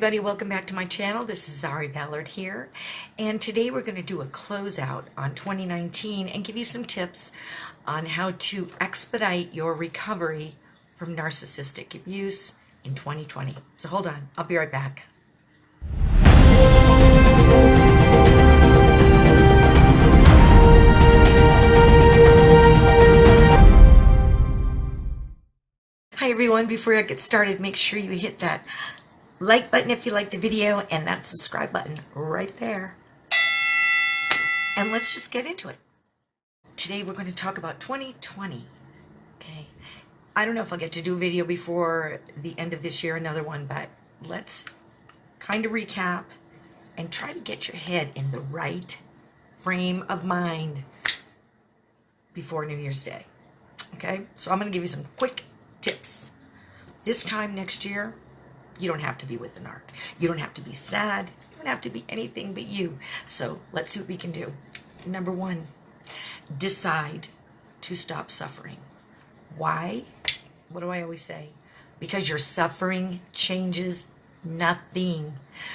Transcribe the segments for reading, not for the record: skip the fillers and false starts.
everybody, welcome back to my channel. This is Zari Ballard here, and today we're going to do a closeout on 2019 and give you some tips on how to expedite your recovery from narcissistic abuse in 2020. So hold on, I'll be right back. Hi everyone, before I get started, make sure you hit that like button if you like the video and that subscribe button right there. And let's just get into it. Today we're going to talk about 2020. Okay. I don't know if I'll get to do a video before the end of this year, another one, but let's kind of recap and try to get your head in the right frame of mind before New Year's Day. Okay? So I'm going to give you some quick tips. This time next year, you don't have to be with the narc. You don't have to be sad. You don't have to be anything but you. So let's see what we can do. Number one, decide to stop suffering. Why? What do I always say? Because your suffering changes nothing.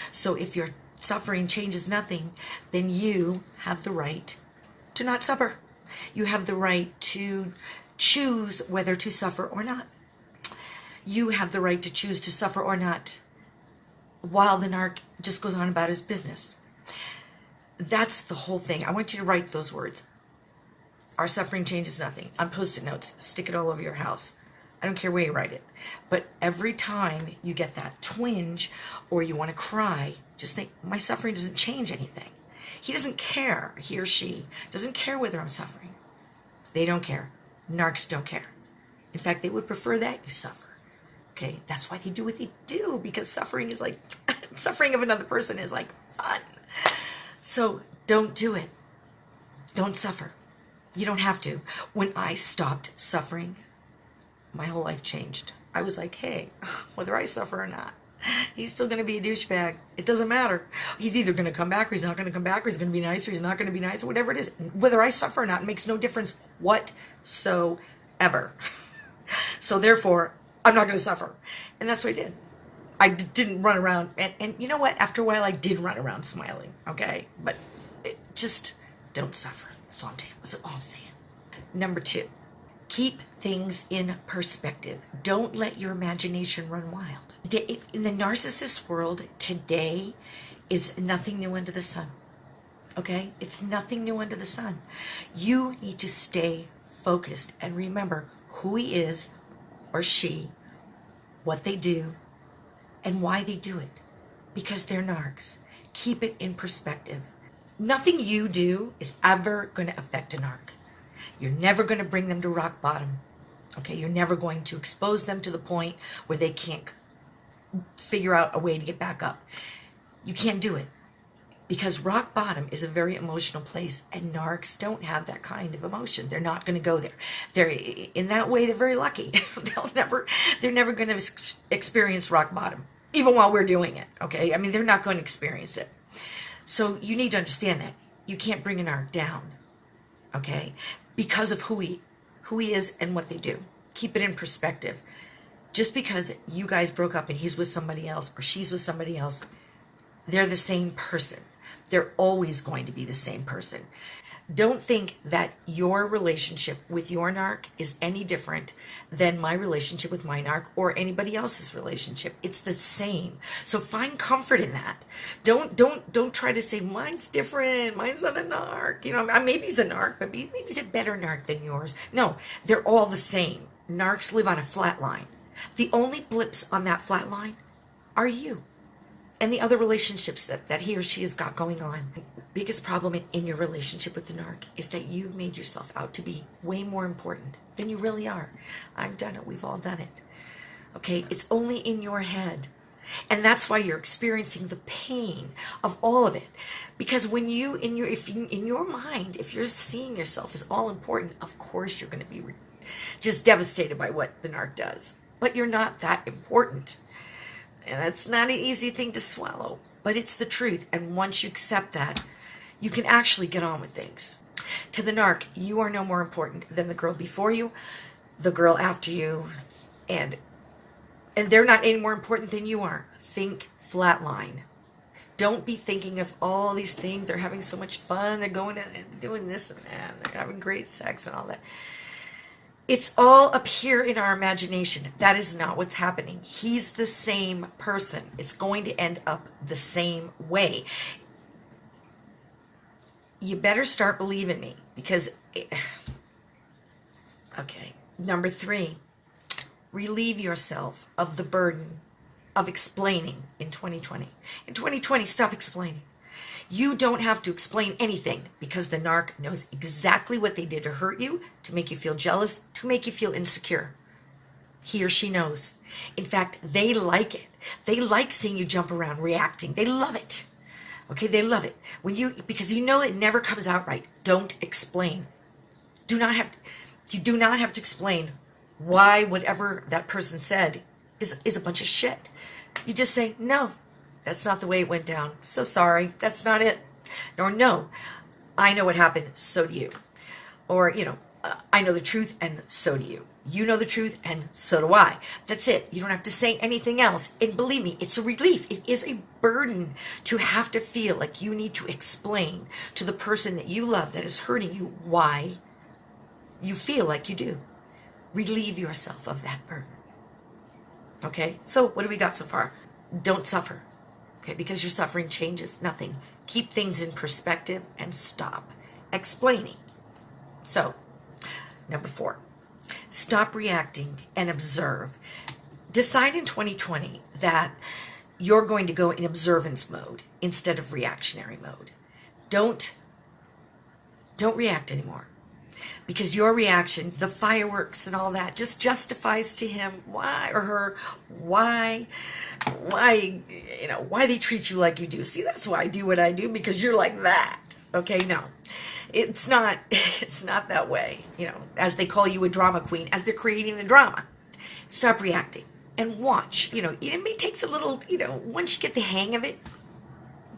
So if your suffering changes nothing, then you have the right to not suffer. You have the right to choose whether to suffer or not. You have the right to choose to suffer or not while the narc just goes on about his business. That's the whole thing. I want you to write those words. Our suffering changes nothing. On Post-it notes, stick it all over your house. I don't care where you write it. But every time you get that twinge or you want to cry, just think, my suffering doesn't change anything. He doesn't care, he or she doesn't care whether I'm suffering. They don't care. Narcs don't care. In fact, they would prefer that you suffer. Okay, that's why they do what they do, because suffering is like, suffering of another person is like fun. So don't do it. Don't suffer. You don't have to. When I stopped suffering, my whole life changed. I was like, hey, whether I suffer or not, he's still going to be a douchebag. It doesn't matter. He's either going to come back or he's not going to come back, or he's going to be nice or he's not going to be nice, or whatever it is. Whether I suffer or not, it makes no difference whatsoever. So therefore, I'm not going to suffer. And that's what I did. I didn't run around. And you know what? After a while, I did run around smiling. Okay? But just don't suffer. That's all I'm saying. Number two, keep things in perspective. Don't let your imagination run wild. In the narcissist world, today is nothing new under the sun. Okay? It's nothing new under the sun. You need to stay focused and remember who he is or she, what they do, and why they do it. Because they're narcs. Keep it in perspective. Nothing you do is ever going to affect a narc. You're never going to bring them to rock bottom. Okay, you're never going to expose them to the point where they can't figure out a way to get back up. You can't do it. Because rock bottom is a very emotional place, and narcs don't have that kind of emotion. They're not going to go there. They're in that way, they're very lucky. They're never going to experience rock bottom, even while we're doing it. Okay, I mean, they're not going to experience it. So you need to understand that you can't bring an narc down. Okay, because of who he is and what they do. Keep it in perspective. Just because you guys broke up and he's with somebody else or she's with somebody else, they're the same person. They're always going to be the same person. Don't think that your relationship with your narc is any different than my relationship with my narc or anybody else's relationship. It's the same. So find comfort in that. Don't try to say mine's different. Mine's not a narc. You know, maybe he's a narc, but maybe he's a better narc than yours. No, they're all the same. Narcs live on a flat line. The only blips on that flat line are you and the other relationships that he or she has got going on. The biggest problem in your relationship with the narc is that you've made yourself out to be way more important than you really are. I've done it. We've all done it. Okay? It's only in your head. And that's why you're experiencing the pain of all of it. Because when you, in your mind, if you're seeing yourself as all important, of course you're going to be just devastated by what the narc does. But you're not that important. And it's not an easy thing to swallow, but it's the truth. And once you accept that, you can actually get on with things. To the narc, you are no more important than the girl before you, the girl after you, and they're not any more important than you are. Think flatline. Don't be thinking of all these things. They're having so much fun. They're going and doing this and that. And they're having great sex and all that. It's all up here in our imagination. That is not what's happening. He's the same person. It's going to end up the same way. You better start believing me, because okay. Number 3, relieve yourself of the burden of explaining in 2020. In 2020, stop explaining. You don't have to explain anything, because the narc knows exactly what they did to hurt you, to make you feel jealous, to make you feel insecure. He or she knows. In fact, they like it. They like seeing you jump around, reacting. They love it. Okay, they love it. Because you know it never comes out right. Don't explain. You do not have to explain why whatever that person said is a bunch of shit. You just say, no, that's not the way it went down. So sorry, that's not it. Or no, I know what happened, so do you. Or, I know the truth, and so do you. You know the truth, and so do I. That's it. You don't have to say anything else. And believe me, it's a relief. It is a burden to have to feel like you need to explain to the person that you love that is hurting you why you feel like you do. Relieve yourself of that burden. Okay, so what do we got so far? Don't suffer. Okay, because your suffering changes nothing. Keep things in perspective and stop explaining. So, number 4, stop reacting and observe. Decide in 2020 that you're going to go in observance mode instead of reactionary mode. Don't react anymore. Because your reaction, the fireworks and all that, just justifies to him why they treat you like you do. See, that's why I do what I do, because you're like that. Okay, no. It's not that way. As they call you a drama queen, as they're creating the drama. Stop reacting and watch. It takes a little, once you get the hang of it,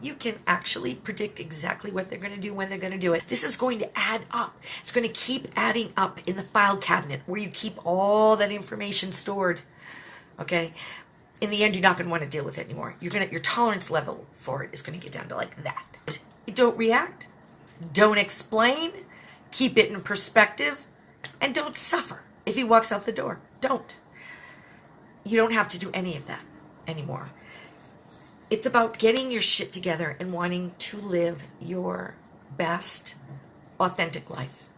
you can actually predict exactly what they're going to do, when they're going to do it. This is going to add up. It's going to keep adding up in the file cabinet where you keep all that information stored. Okay? In the end, you're not going to want to deal with it anymore. Your tolerance level for it is going to get down to like that. You don't react. Don't explain. Keep it in perspective. And don't suffer. If he walks out the door, don't. You don't have to do any of that anymore. It's about getting your shit together and wanting to live your best, authentic life.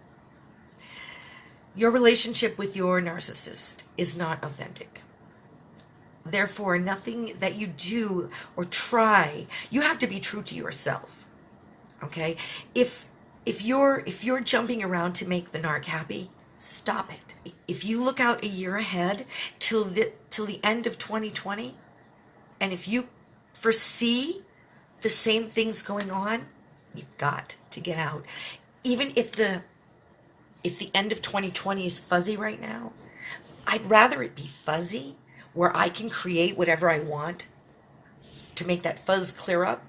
Your relationship with your narcissist is not authentic. Therefore, nothing that you do or try, you have to be true to yourself. Okay? If you're jumping around to make the narc happy, stop it. If you look out a year ahead till the end of 2020, and if you foresee the same things going on, you got to get out. Even if the end of 2020 is fuzzy right now, I'd rather it be fuzzy where I can create whatever I want to make that fuzz clear up.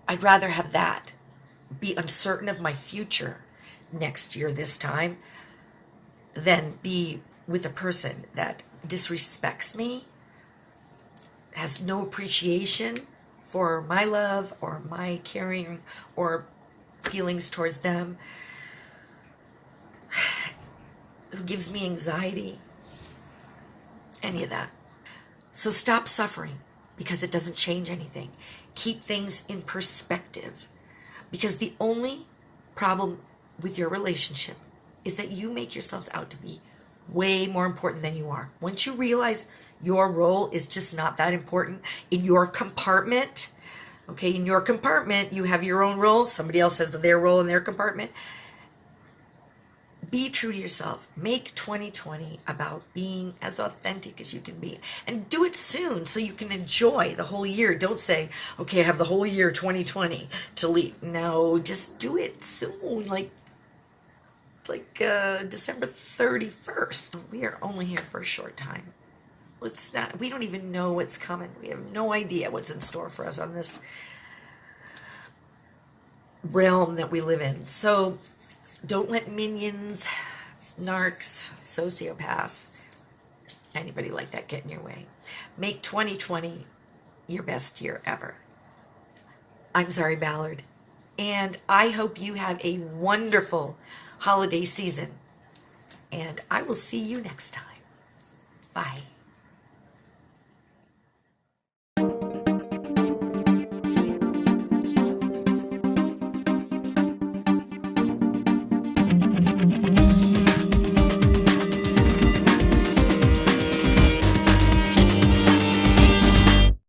I'd rather have that, be uncertain of my future next year this time, than be with a person that disrespects me, has no appreciation for my love or my caring or feelings towards them, who gives me anxiety, any of that. So stop suffering, because it doesn't change anything. Keep things in perspective, because the only problem with your relationship is that you make yourselves out to be way more important than you are. Once you realize your role is just not that important in your compartment, okay, in your compartment, you have your own role, somebody else has their role in their compartment. Be true to yourself. Make 2020 about being as authentic as you can be. And do it soon so you can enjoy the whole year. Don't say, okay, I have the whole year 2020 to leave. No, just do it soon, like December 31st. We are only here for a short time. We don't even know what's coming. We have no idea what's in store for us on this realm that we live in. So don't let minions, narcs, sociopaths, anybody like that get in your way. Make 2020 your best year ever. I'm Zari Ballard, and I hope you have a wonderful holiday season, and I will see you next time. Bye.